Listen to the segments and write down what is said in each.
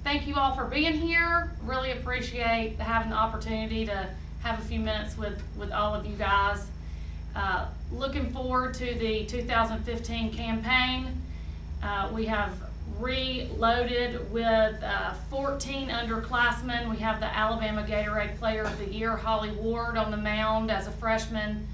thank you all for being here. Really appreciate having the opportunity to have a few minutes with all of you guys. Looking forward to the 2015 campaign. We have reloaded with 14 underclassmen. We have the Alabama Gatorade Player of the Year, Holly Ward, on the mound as a freshman.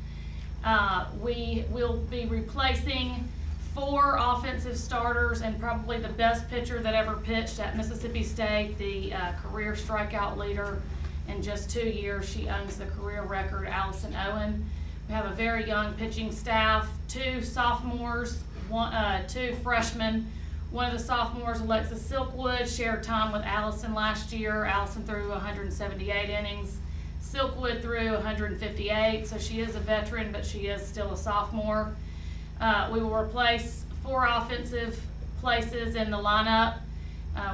We will be replacing 4 offensive starters and probably the best pitcher that ever pitched at Mississippi State, the career strikeout leader. In just 2 years, she owns the career record, Allison Owen. We have a very young pitching staff, 2 sophomores, 2 freshmen. One of the sophomores, Alexis Silkwood, shared time with Allison last year. Allison threw 178 innings. Silkwood threw 158, so she is a veteran, but she is still a sophomore. We will replace 4 offensive places in the lineup.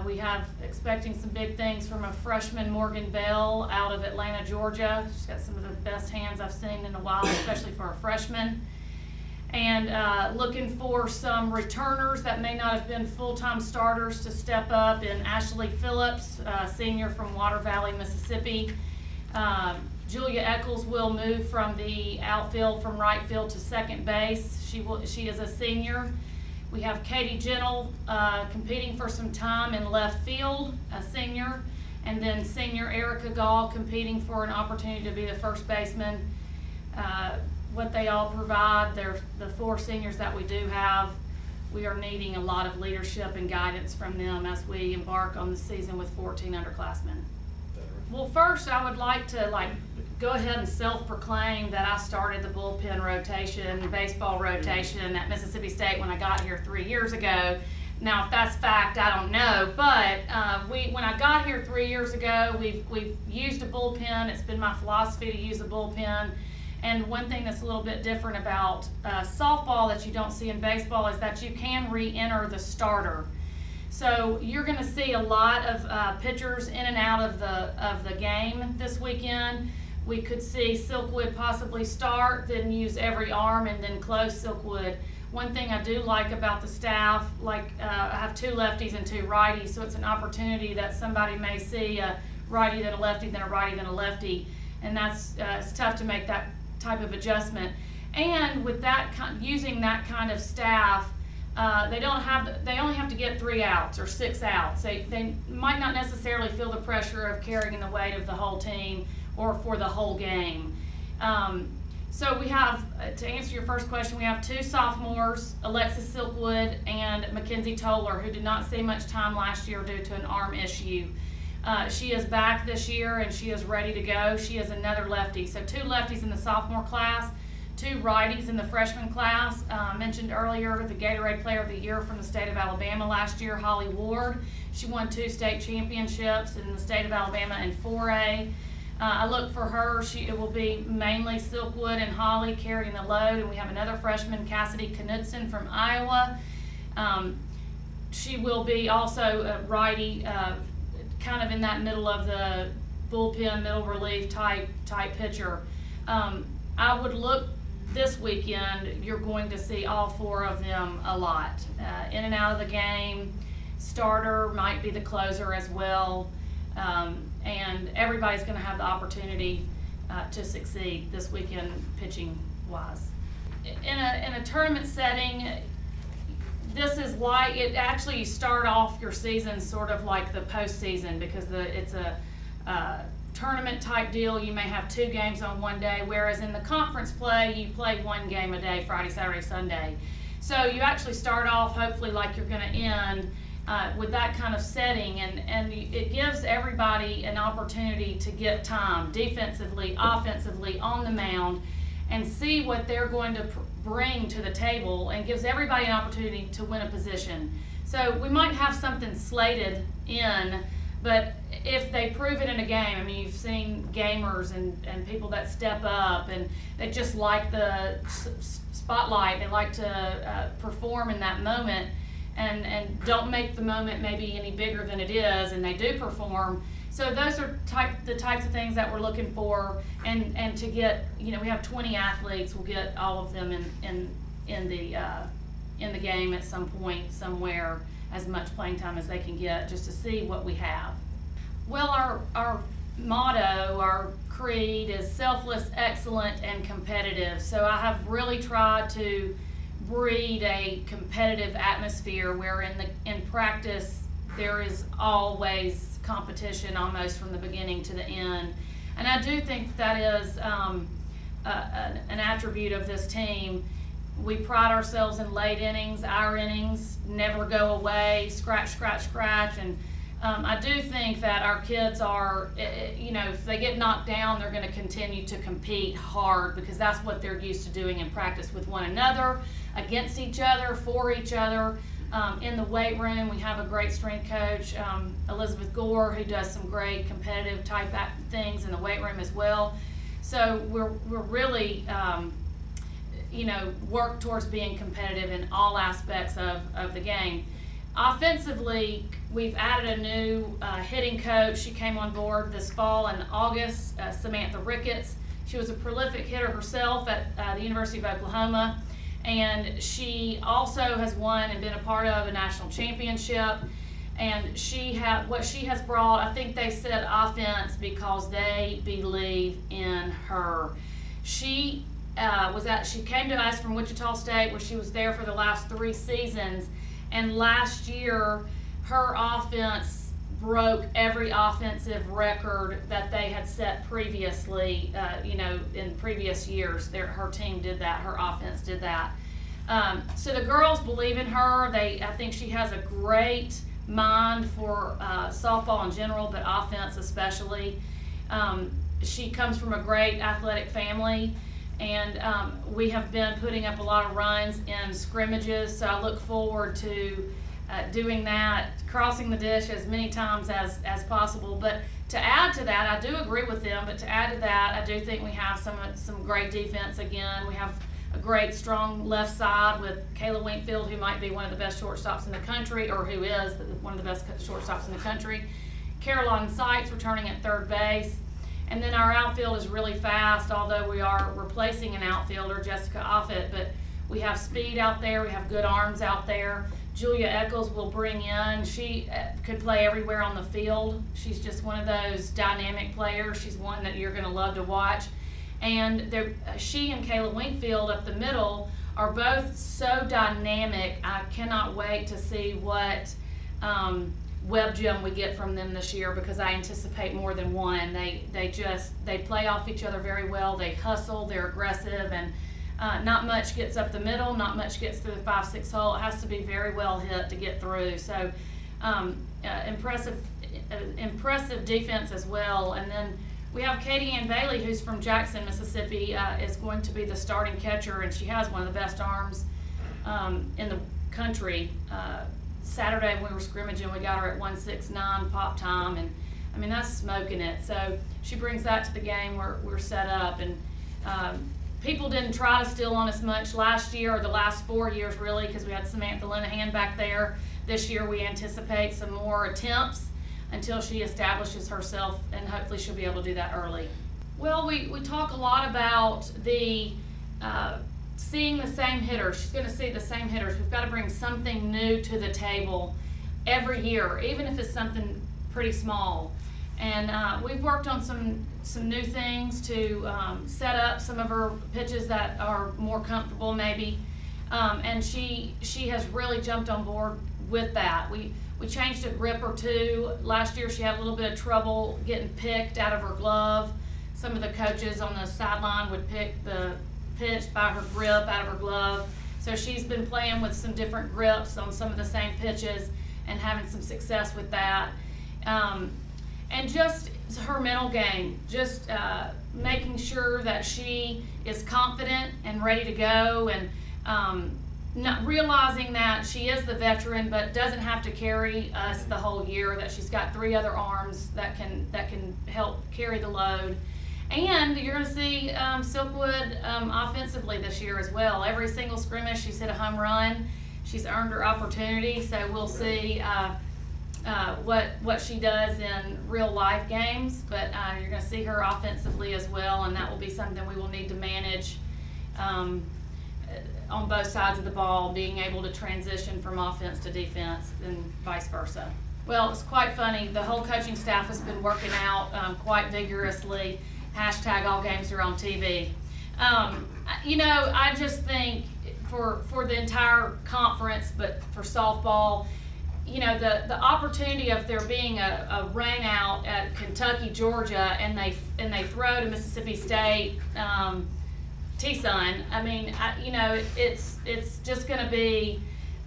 We have expecting some big things from a freshman, Morgan Bell, out of Atlanta, Georgia. She's got some of the best hands I've seen in a while, especially for a freshman. And looking for some returners that may not have been full-time starters to step up in Ashley Phillips, senior from Water Valley, Mississippi. Julia Eccles will move from the outfield from right field to second base. She is a senior. We have Katie Gentle competing for some time in left field, a senior, and then senior Erica Gall competing for an opportunity to be the first baseman. What they all provide, they're the 4 seniors that we do have. We are needing a lot of leadership and guidance from them as we embark on the season with 14 underclassmen. Well, first I would like to go ahead and self-proclaim that I started the bullpen rotation, baseball rotation at Mississippi State when I got here 3 years ago. Now, if that's fact, I don't know, but when I got here 3 years ago, we've used a bullpen. It's been my philosophy to use a bullpen. And one thing that's a little bit different about softball that you don't see in baseball is that you can re-enter the starter. So you're going to see a lot of pitchers in and out of the game this weekend. We could see Silkwood possibly start, then use every arm, and then close Silkwood. One thing I do like about the staff, I have 2 lefties and 2 righties, so it's an opportunity that somebody may see a righty then a lefty, then a righty then a lefty, and that's it's tough to make that type of adjustment. And with that using that kind of staff, they only have to get 3 outs or 6 outs. They might not necessarily feel the pressure of carrying the weight of the whole team or for the whole game. So we have, to answer your first question, we have 2 sophomores, Alexis Silkwood and Mackenzie Toller, who did not see much time last year due to an arm issue. She is back this year and she is ready to go. She is another lefty. So 2 lefties in the sophomore class, 2 righties in the freshman class. Mentioned earlier the Gatorade Player of the Year from the state of Alabama last year, Holly Ward. She won 2 state championships in the state of Alabama in 4A. I look for her. It will be mainly Silkwood and Holly carrying the load, and we have another freshman, Cassidy Knudsen from Iowa. She will be also a righty, kind of in that middle of the bullpen, middle relief type pitcher. I would look this weekend, you're going to see all 4 of them a lot. In and out of the game, starter might be the closer as well, and everybody's going to have the opportunity to succeed this weekend pitching wise. In a tournament setting, this is like, it actually, you start off your season sort of like the postseason, because it's a tournament type deal. You may have 2 games on one day, whereas in the conference play, you play 1 game a day, Friday, Saturday, Sunday. So you actually start off hopefully like you're going to end with that kind of setting, and it gives everybody an opportunity to get time defensively, offensively, on the mound, and see what they're going to bring to the table, and gives everybody an opportunity to win a position. So we might have something slated in, but if they prove it in a game, I mean, you've seen gamers and people that step up and they just like the spotlight, they like to perform in that moment, and don't make the moment maybe any bigger than it is, and they do perform. So those are the types of things that we're looking for, and to get, we have 20 athletes. We'll get all of them in the game at some point somewhere as much playing time as they can get, just to see what we have. Well, our motto, our creed is selfless, excellent, and competitive. So I have really tried to breed a competitive atmosphere where in practice there is always competition almost from the beginning to the end. And I do think that is an attribute of this team. We pride ourselves in late innings. Our innings never go away, scratch, scratch, scratch. And I do think that our kids are, if they get knocked down, they're going to continue to compete hard, because that's what they're used to doing in practice with one another, against each other, for each other. In the weight room, we have a great strength coach, Elizabeth Gore, who does some great competitive type things in the weight room as well. So we're really, work towards being competitive in all aspects of the game. Offensively, we've added a new hitting coach. She came on board this fall in August, Samantha Ricketts. She was a prolific hitter herself at the University of Oklahoma, and she also has won and been a part of a national championship. And what she has brought, I think they said offense because they believe in her. She came to us from Wichita State, where she was there for the last 3 seasons. And last year, her offense broke every offensive record that they had set previously, in previous years. Her team did that, her offense did that. So the girls believe in her. I think she has a great mind for softball in general, but offense especially. She comes from a great athletic family. And we have been putting up a lot of runs in scrimmages, so I look forward to doing that, crossing the dish as many times as possible. But to add to that, I do agree with them, but to add to that, I do think we have some great defense again. We have a great, strong left side with Kayla Winkfield, who might be one of the best shortstops in the country, or who is one of the best shortstops in the country. Caroline Sykes returning at third base. And then our outfield is really fast, although we are replacing an outfielder, Jessica Offit, but we have speed out there, we have good arms out there. Julia Eccles will bring in, she could play everywhere on the field. She's just one of those dynamic players. She's one that you're going to love to watch. And she and Kayla Winkfield up the middle are both so dynamic. I cannot wait to see what web gem we get from them this year, because I anticipate more than one. They play off each other very well. They hustle, they're aggressive, and not much gets up the middle, not much gets through the 5-6 hole. It has to be very well hit to get through. So impressive defense as well. And then we have Katie Ann Bailey, who's from Jackson, Mississippi, is going to be the starting catcher, and she has one of the best arms in the country. Saturday when we were scrimmaging, we got her at 169 pop time, and I mean, that's smoking it. So she brings that to the game. We're set up, and people didn't try to steal on us much last year, or the last 4 years really, because we had Samantha Linehan back there. This year we anticipate some more attempts until she establishes herself, and hopefully she'll be able to do that early. Well, we talk a lot about the seeing the same hitters. She's going to see the same hitters. We've got to bring something new to the table every year, even if it's something pretty small. And we've worked on some new things to set up some of her pitches that are more comfortable maybe. And she has really jumped on board with that. We changed a grip or two. Last year she had a little bit of trouble getting picked out of her glove. Some of the coaches on the sideline would pick the pitch by her grip out of her glove. So she's been playing with some different grips on some of the same pitches and having some success with that. And just her mental game, just making sure that she is confident and ready to go, and not realizing that she is the veteran but doesn't have to carry us the whole year, that she's got 3 other arms that can help carry the load. And you're going to see Silkwood offensively this year as well. Every single scrimmage she's hit a home run. She's earned her opportunity, so we'll see what she does in real life games. But you're going to see her offensively as well, and that will be something we will need to manage on both sides of the ball, being able to transition from offense to defense and vice versa. Well, it's quite funny. The whole coaching staff has been working out quite vigorously. Hashtag all games are on TV. You know, I just think for the entire conference, but for softball, you know, the opportunity of there being a rain out at Kentucky, Georgia, and they throw to Mississippi State, T-Sun. I mean, you know, it's just going to be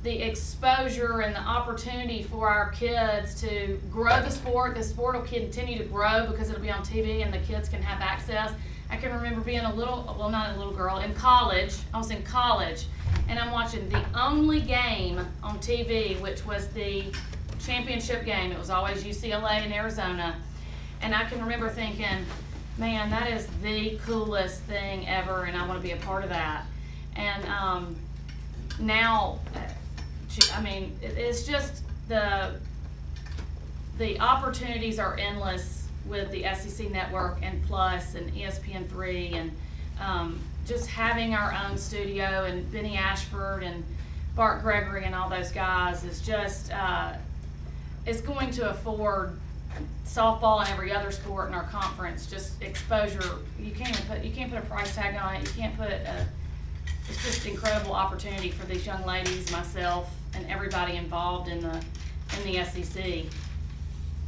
the exposure and the opportunity for our kids to grow the sport. The sport will continue to grow because it'll be on TV and the kids can have access. I can remember being a little, well, not a little girl, in college. I was in college, and I'm watching the only game on TV, which was the championship game. It was always UCLA and Arizona. And I can remember thinking, man, that is the coolest thing ever, and I want to be a part of that. And now, I mean, it's just the opportunities are endless with the SEC Network and Plus and ESPN3, and just having our own studio, and Benny Ashford and Bart Gregory and all those guys is just it's going to afford softball and every other sport in our conference just exposure. You can't put a price tag on it. You can't put it's just incredible opportunity for these young ladies, myself, and everybody involved in the SEC.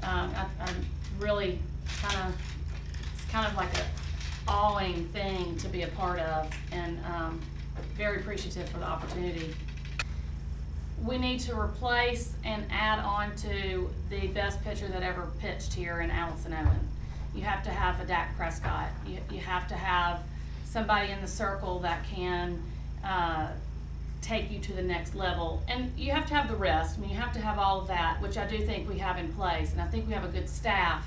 I'm really it's kind of like a awing thing to be a part of, and very appreciative for the opportunity. We need to replace and add on to the best pitcher that ever pitched here in Allison Owen. You have to have a Dak Prescott. You have to have somebody in the circle that can take you to the next level. And you have to have the rest. I mean, you have to have all of that, which I do think we have in place, and I think we have a good staff.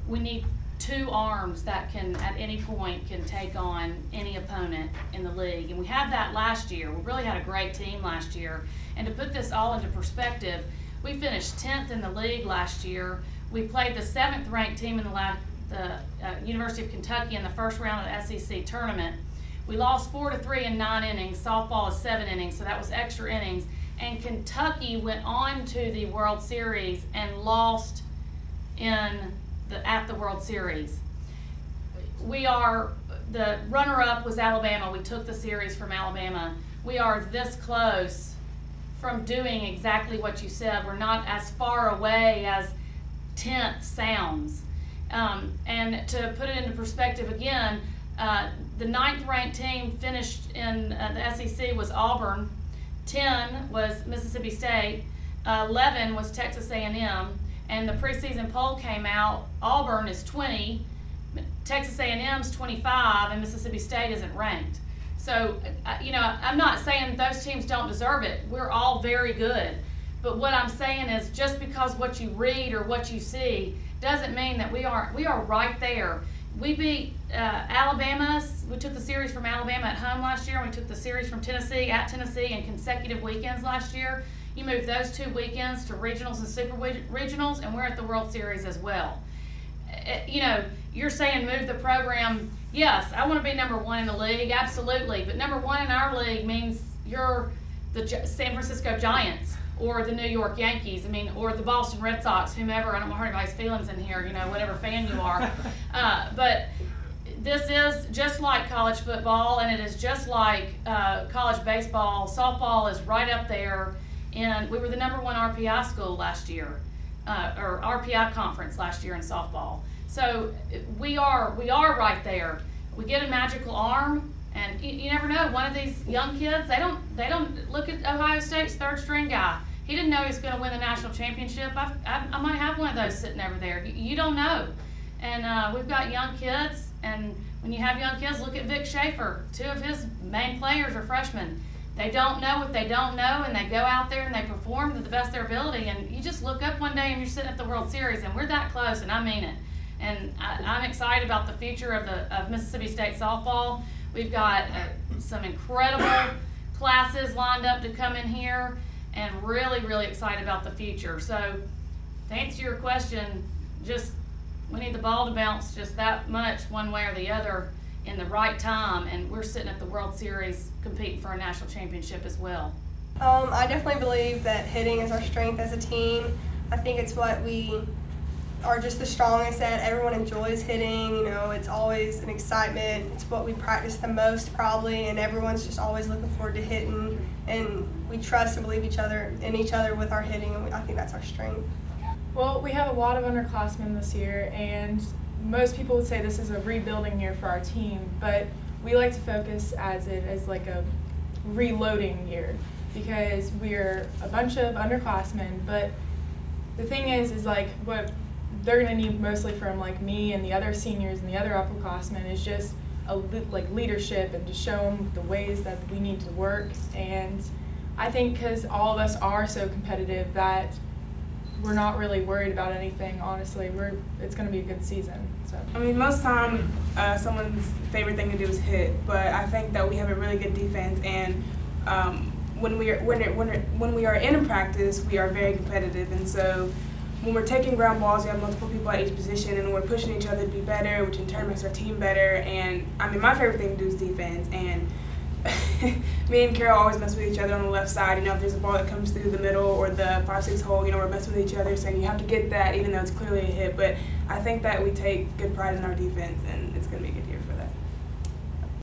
We need two arms that can, at any point, can take on any opponent in the league. And we had that last year. We really had a great team last year. And to put this all into perspective, we finished 10th in the league last year. We played the 7th ranked team in the University of Kentucky in the first round of the SEC tournament. We lost 4-3 in 9 innings. Softball is 7 innings, so that was extra innings. And Kentucky went on to the World Series and lost at the World Series. We are, the runner-up was Alabama. We took the series from Alabama. We are this close from doing exactly what you said. We're not as far away as 10th sounds. And to put it into perspective again, the 9th ranked team finished in the SEC was Auburn, 10 was Mississippi State, 11 was Texas A&M, and the preseason poll came out. Auburn is 20, Texas A&M's 25, and Mississippi State isn't ranked. So, you know, I'm not saying those teams don't deserve it. We're all very good. But what I'm saying is, just because what you read or what you see doesn't mean that we are right there. We beat Alabama. We took the series from Alabama at home last year, and we took the series from Tennessee at Tennessee in consecutive weekends last year. You move those 2 weekends to regionals and super regionals, and we're at the World Series as well. You know, you're saying move the program. Yes, I want to be number 1 in the league, absolutely. But number 1 in our league means you're the San Francisco Giants or the New York Yankees. I mean, or the Boston Red Sox, whomever. I don't want to hurt anybody's feelings in here, you know, whatever fan you are. But this is just like college football, and it is just like college baseball. Softball is right up there. And we were the number 1 RPI school last year, or RPI conference last year in softball. So we are right there. We get a magical arm, and you never know. One of these young kids, they don't look at Ohio State's 3rd string guy. He didn't know he was going to win the national championship. I might have one of those sitting over there. You don't know. And we've got young kids, and when you have young kids, look at Vic Schaefer. 2 of his main players are freshmen. They don't know what they don't know, and they go out there and they perform to the best of their ability. And you just look up one day and you're sitting at the World Series, and we're that close, and I mean it. And I'm excited about the future of Mississippi State softball. We've got some incredible classes lined up to come in here, and really, really excited about the future. So to answer your question, just we need the ball to bounce just that much one way or the other, in the right time, and we're sitting at the World Series competing for a national championship as well. I definitely believe that hitting is our strength as a team. I think it's what we are just the strongest at. Everyone enjoys hitting, you know, it's always an excitement. It's what we practice the most probably, and everyone's just always looking forward to hitting, and we trust and believe each other with our hitting, and I think that's our strength. Well, we have a lot of underclassmen this year, and most people would say this is a rebuilding year for our team, but we like to focus as like a reloading year, because we're a bunch of underclassmen, but the thing is like what they're going to need mostly from like me and the other seniors and the other upperclassmen is just like leadership, and to show them the ways that we need to work. And I think because all of us are so competitive that we're not really worried about anything, honestly. It's going to be a good season. So I mean, most time someone's favorite thing to do is hit, but I think that we have a really good defense, and when we are in practice, we are very competitive, and so when we're taking ground balls, we have multiple people at each position, and we're pushing each other to be better, which in turn makes our team better. And I mean, my favorite thing to do is defense, and me and Carol always mess with each other on the left side. You know, if there's a ball that comes through the middle or the 5-6 hole, you know, we're messing with each other, saying you have to get that, even though it's clearly a hit. But I think that we take good pride in our defense, and it's going to be a good year for that.